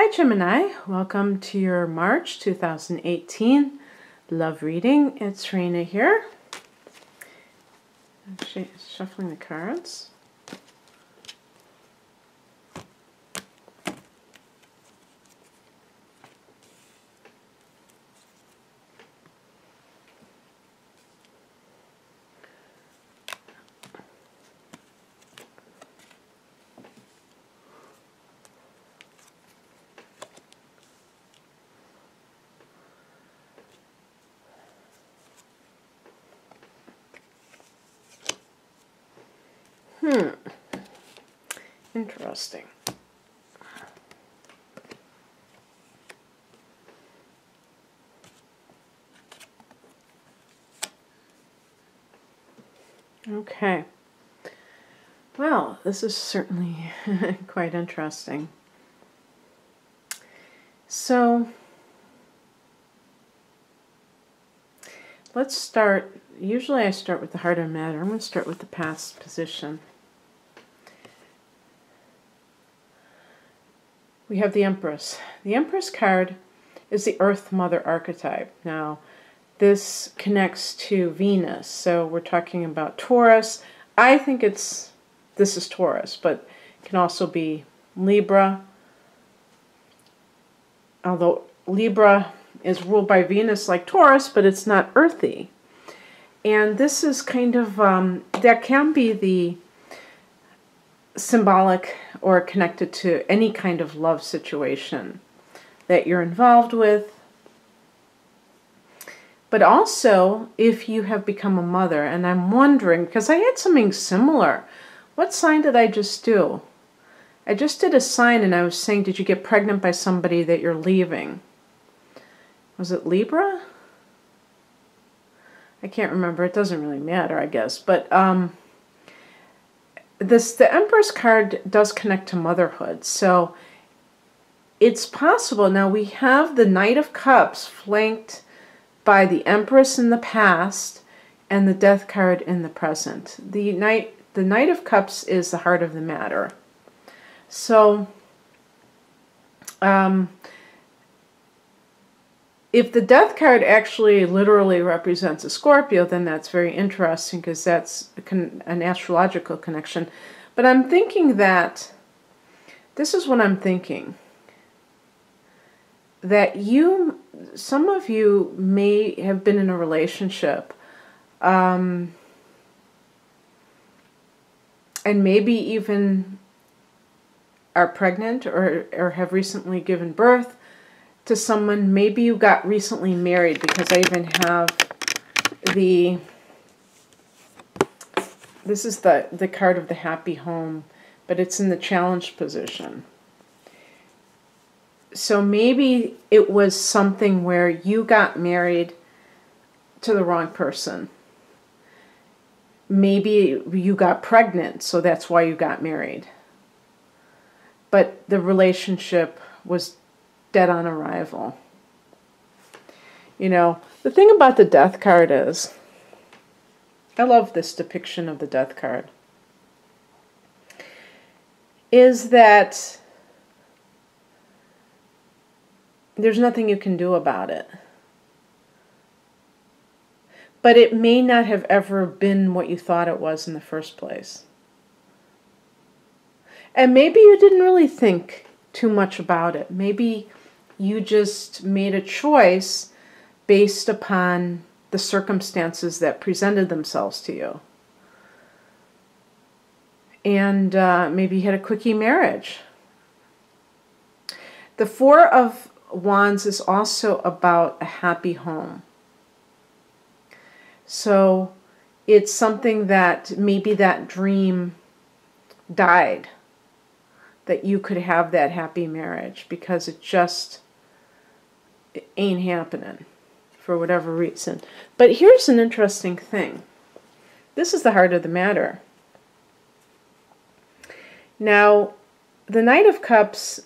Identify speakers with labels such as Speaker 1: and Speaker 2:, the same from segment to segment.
Speaker 1: Hi Gemini, welcome to your March 2018 love reading. It's Rena here. I'm shuffling the cards. Interesting. Okay. Well, this is certainly quite interesting. So, let's start. Usually I start with the heart of matter. I'm going to start with the past position. We have the Empress. The Empress card is the Earth Mother archetype. Now, this connects to Venus, so we're talking about Taurus. I think this is Taurus, but it can also be Libra. Although Libra is ruled by Venus like Taurus, but it's not earthy. And this is kind of, that can be the symbolic or connected to any kind of love situation that you're involved with. But also, if you have become a mother, and I'm wondering, because I had something similar. What sign did I just do? I just did a sign and I was saying, did you get pregnant by somebody that you're leaving? Was it Libra? I can't remember. It doesn't really matter, I guess. But the Empress card does connect to motherhood. So it's possible. Now we have the Knight of Cups flanked by the Empress in the past and the Death card in the present. The Knight of Cups is the heart of the matter. So if the Death card actually literally represents a Scorpio, then that's very interesting because that's an astrological connection. But I'm thinking that, this is what I'm thinking, that some of you may have been in a relationship and maybe even are pregnant or have recently given birth to someone. Maybe you got recently married, because I even have this is the card of the happy home, but it's in the challenged position. So maybe it was something where you got married to the wrong person. Maybe you got pregnant, so that's why you got married. But the relationship was dead on arrival. You know, the thing about the Death card is, I love this depiction of the Death card, is that there's nothing you can do about it. But it may not have ever been what you thought it was in the first place. And maybe you didn't really think too much about it. Maybe you just made a choice based upon the circumstances that presented themselves to you. And maybe you had a quickie marriage. The Four of Wands is also about a happy home. So it's something that maybe that dream died, that you could have that happy marriage, because it ain't happening for whatever reason. But here's an interesting thing. This is the heart of the matter. Now, the Knight of Cups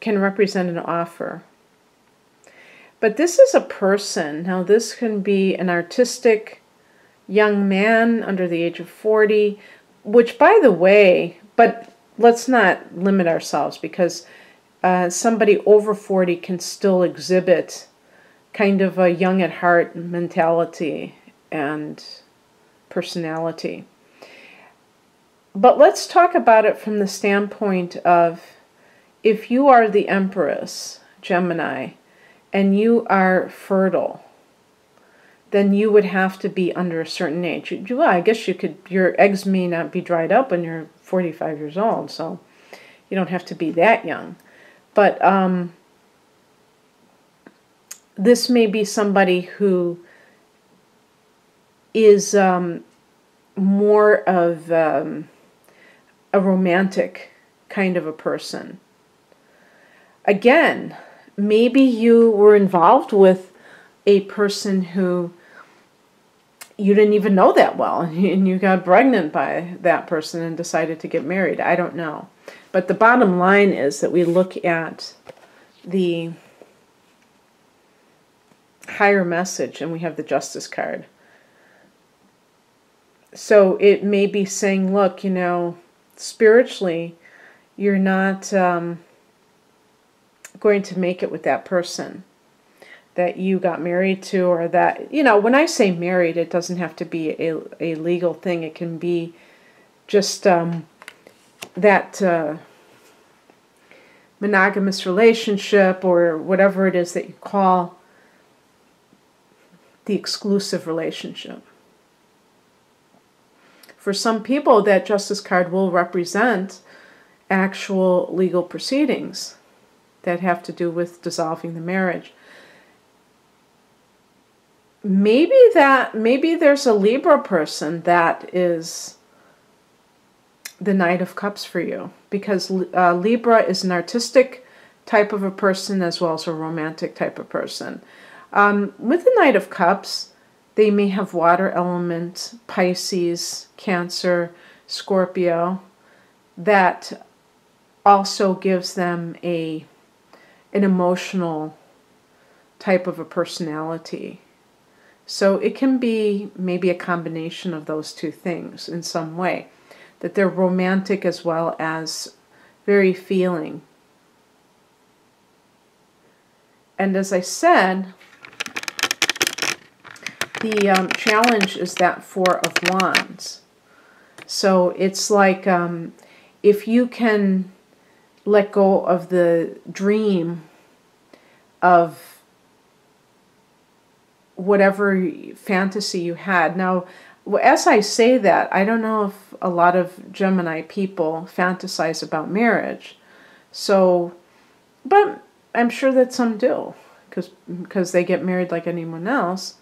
Speaker 1: can represent an offer. But this is a person. Now, this can be an artistic young man under the age of 40, which, by the way, but let's not limit ourselves, because somebody over 40 can still exhibit kind of a young at heart mentality and personality. But let's talk about it from the standpoint of, if you are the Empress, Gemini, and you are fertile, then you would have to be under a certain age. Well, I guess you could, your eggs may not be dried up when you're 45 years old, so you don't have to be that young. But this may be somebody who is more of a romantic kind of a person. Again, maybe you were involved with a person who you didn't even know that well, and you got pregnant by that person and decided to get married. I don't know. But the bottom line is that we look at the higher message, and we have the Justice card. So it may be saying, look, you know, spiritually, you're not going to make it with that person that you got married to, or that, you know, when I say married, it doesn't have to be a legal thing. It can be just that monogamous relationship, or whatever it is that you call the exclusive relationship. For some people, that Justice card will represent actual legal proceedings that have to do with dissolving the marriage. Maybe there's a Libra person that is the Knight of Cups for you, because Libra is an artistic type of a person as well as a romantic type of person. With the Knight of Cups, they may have water element, Pisces, Cancer, Scorpio. That also gives them an emotional type of a personality. So it can be maybe a combination of those two things in some way, that they're romantic as well as very feeling. And as I said, the challenge is that Four of Wands. So it's like if you can let go of the dream of whatever fantasy you had. Now, as I say that, I don't know if a lot of Gemini people fantasize about marriage. So, but I'm sure that some do, because they get married like anyone else.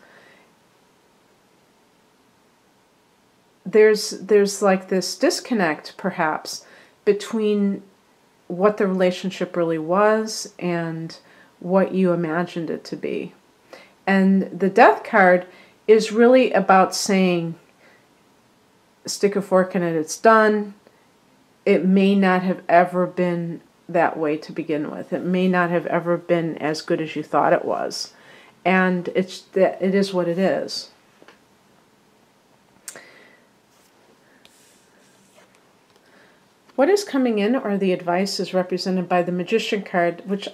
Speaker 1: There's like this disconnect, perhaps, between what the relationship really was and what you imagined it to be. And the Death card is really about saying, stick a fork in it, it's done. It may not have ever been that way to begin with. It may not have ever been as good as you thought it was. And it is what it is. What is coming in, or the advice, is represented by the Magician card, which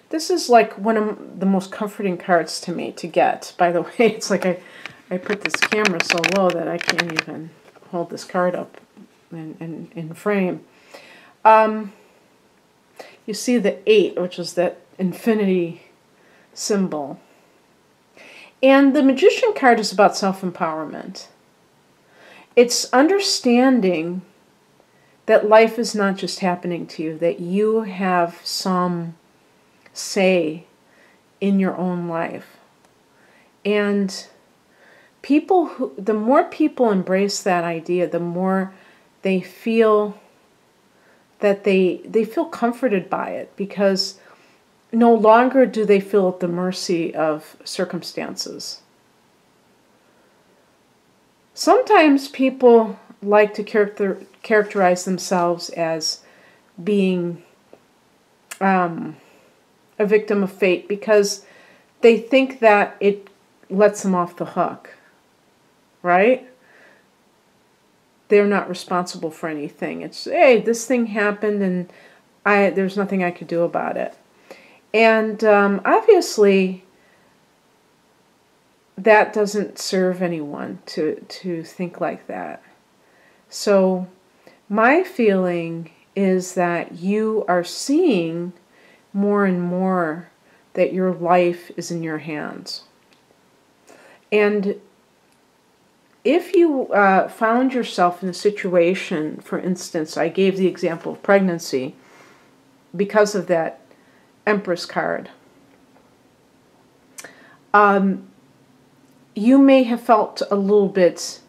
Speaker 1: this is like one of the most comforting cards to me to get. By the way, it's like I put this camera so low that I can't even hold this card up in frame. You see the 8, which is that infinity symbol. And the Magician card is about self-empowerment. It's understanding that life is not just happening to you, that you have some say in your own life. And the more people embrace that idea, the more they feel that they feel comforted by it, because no longer do they feel at the mercy of circumstances. Sometimes people like to characterize themselves as being a victim of fate, because they think that it lets them off the hook, right? They're not responsible for anything. It's, hey, this thing happened and there's nothing I could do about it. And obviously, that doesn't serve anyone to think like that. So my feeling is that you are seeing more and more that your life is in your hands. And if you found yourself in a situation, for instance, I gave the example of pregnancy because of that Empress card, you may have felt a little bit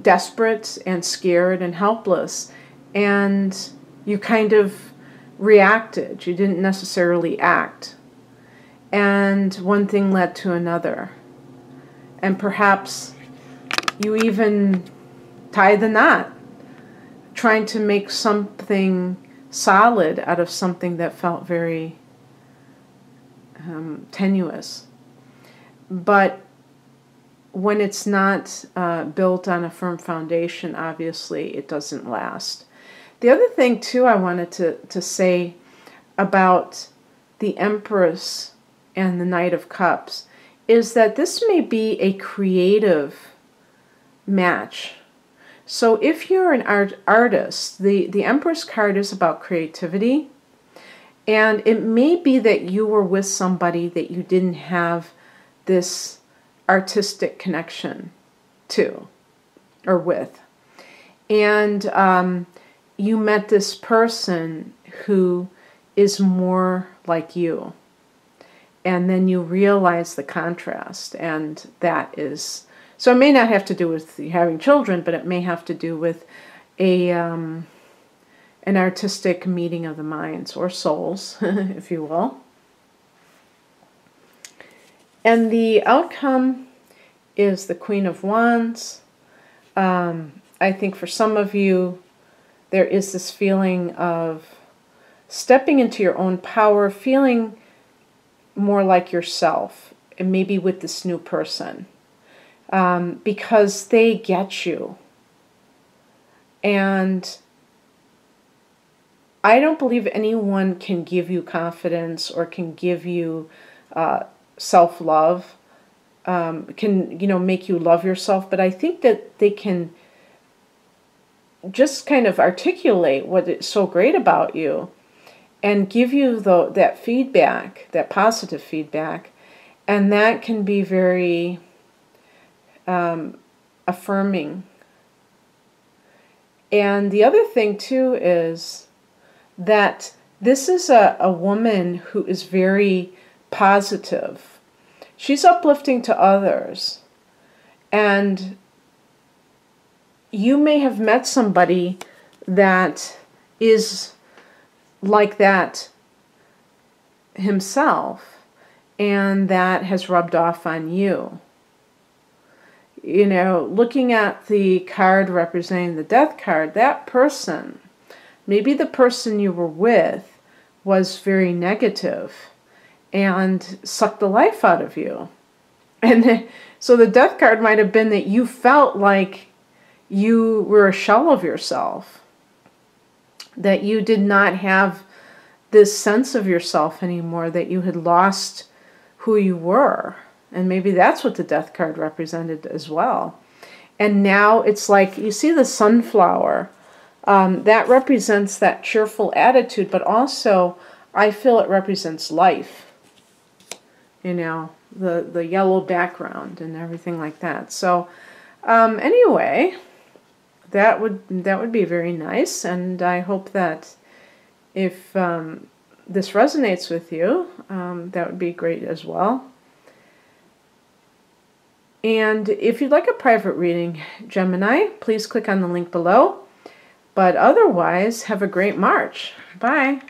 Speaker 1: desperate and scared and helpless, and you kind of reacted. You didn't necessarily act. And one thing led to another. And perhaps you even tied the knot, trying to make something solid out of something that felt very tenuous. But when it's not built on a firm foundation, obviously it doesn't last. The other thing, too, I wanted to say about the Empress and the Knight of Cups is that this may be a creative match. So if you're an artist, the Empress card is about creativity. And it may be that you were with somebody that you didn't have this artistic connection to or with. And you met this person who is more like you. And then you realize the contrast. And that is... So it may not have to do with having children, but it may have to do with an artistic meeting of the minds or souls, if you will. And the outcome is the Queen of Wands. I think for some of you, there is this feeling of stepping into your own power, feeling more like yourself, and maybe with this new person, because they get you. And I don't believe anyone can give you confidence or can give you self-love, can, make you love yourself. But I think that they can just kind of articulate what is so great about you and give you that feedback, that positive feedback. And that can be very affirming. And the other thing, too, is that this is a woman who is very positive. She's uplifting to others. And you may have met somebody that is like that himself, and that has rubbed off on you. Looking at the card representing the Death card, that person, maybe the person you were with, was very negative and sucked the life out of you. And so the Death card might have been that you felt like you were a shell of yourself, that you did not have this sense of yourself anymore, that you had lost who you were. And maybe that's what the Death card represented as well. And now it's like, you see the sunflower, that represents that cheerful attitude, but also I feel it represents life. The yellow background and everything like that. So anyway, that would be very nice, and I hope that if this resonates with you, that would be great as well. And if you'd like a private reading, Gemini, please click on the link below. But otherwise, have a great March. Bye.